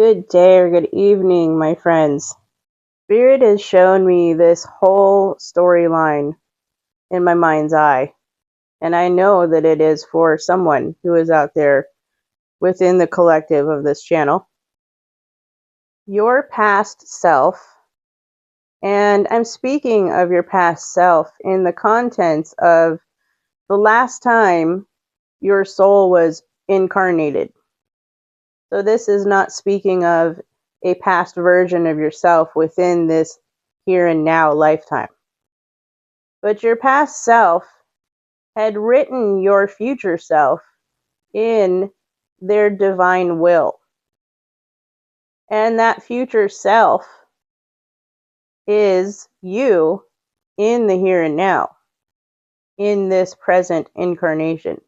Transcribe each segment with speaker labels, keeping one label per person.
Speaker 1: Good day or good evening, my friends. Spirit has shown me this whole storyline in my mind's eye, and I know that it is for someone who is out there within the collective of this channel. Your past self, and I'm speaking of your past self in the contents of the last time your soul was incarnated. So this is not speaking of a past version of yourself within this here and now lifetime. But your past self had written your future self in their divine will. And that future self is you in the here and now, in this present incarnation.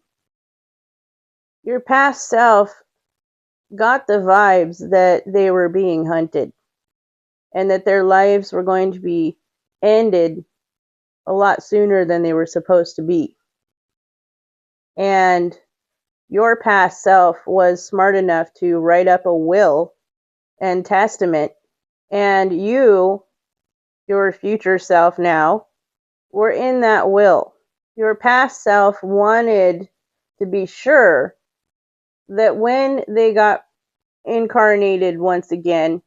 Speaker 1: Your past self got the vibes that they were being hunted and that their lives were going to be ended a lot sooner than they were supposed to be. And your past self was smart enough to write up a will and testament, and you, your future self now, were in that will. Your past self wanted to be sure that when they got incarnated once again,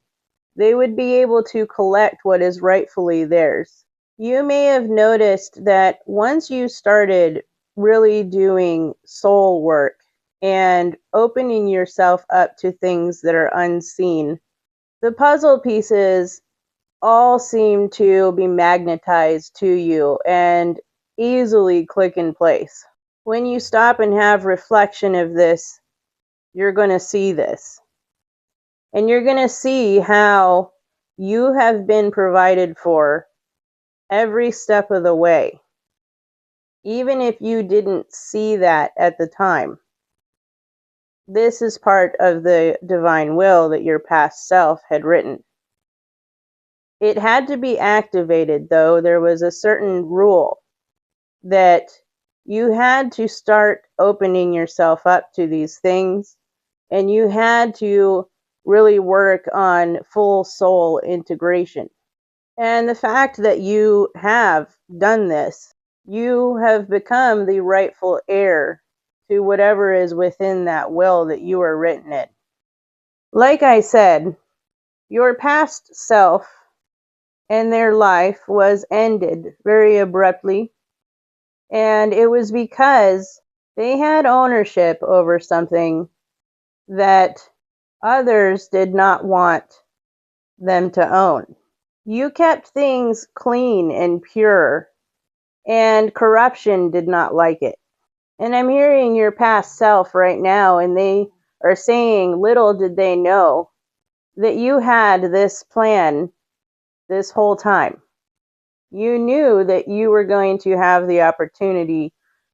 Speaker 1: they would be able to collect what is rightfully theirs. You may have noticed that once you started really doing soul work and opening yourself up to things that are unseen, the puzzle pieces all seem to be magnetized to you and easily click in place. When you stop and have reflection of this, you're going to see this. And you're going to see how you have been provided for every step of the way, even if you didn't see that at the time. This is part of the divine will that your past self had written. It had to be activated, though. There was a certain rule that you had to start opening yourself up to these things, and you had to really work on full soul integration. And the fact that you have done this, you have become the rightful heir to whatever is within that will that you are written in. Like I said, your past self and their life was ended very abruptly, and it was because they had ownership over something that others did not want them to own. You kept things clean and pure, and corruption did not like it. And I'm hearing your past self right now, and they are saying, little did they know that you had this plan this whole time. You knew that you were going to have the opportunity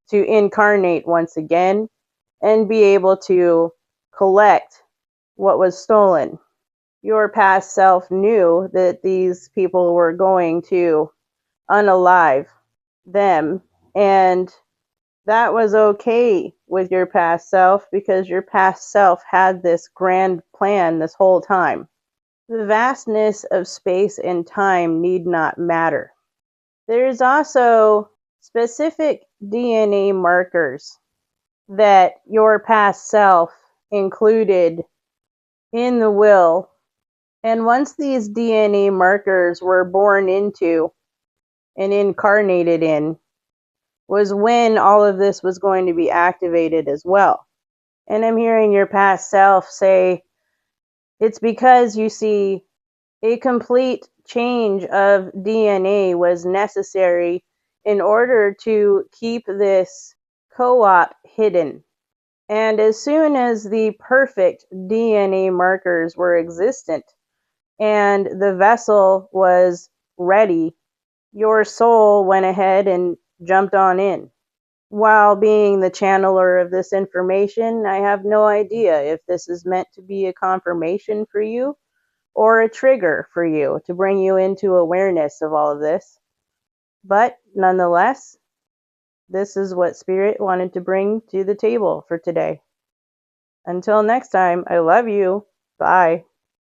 Speaker 1: to incarnate once again and be able to collect what was stolen. Your past self knew that these people were going to unalive them, and that was okay with your past self because your past self had this grand plan this whole time. The vastness of space and time need not matter. There's also specific DNA markers that your past self included in the will. And once these DNA markers were born into and incarnated in, was when all of this was going to be activated as well. And I'm hearing your past self say, it's because you see, a complete change of DNA was necessary in order to keep this co-op hidden. And as soon as the perfect DNA markers were existent, and the vessel was ready, your soul went ahead and jumped on in. While being the channeler of this information, I have no idea if this is meant to be a confirmation for you or a trigger for you to bring you into awareness of all of this. But nonetheless, this is what Spirit wanted to bring to the table for today. Until next time, I love you. Bye.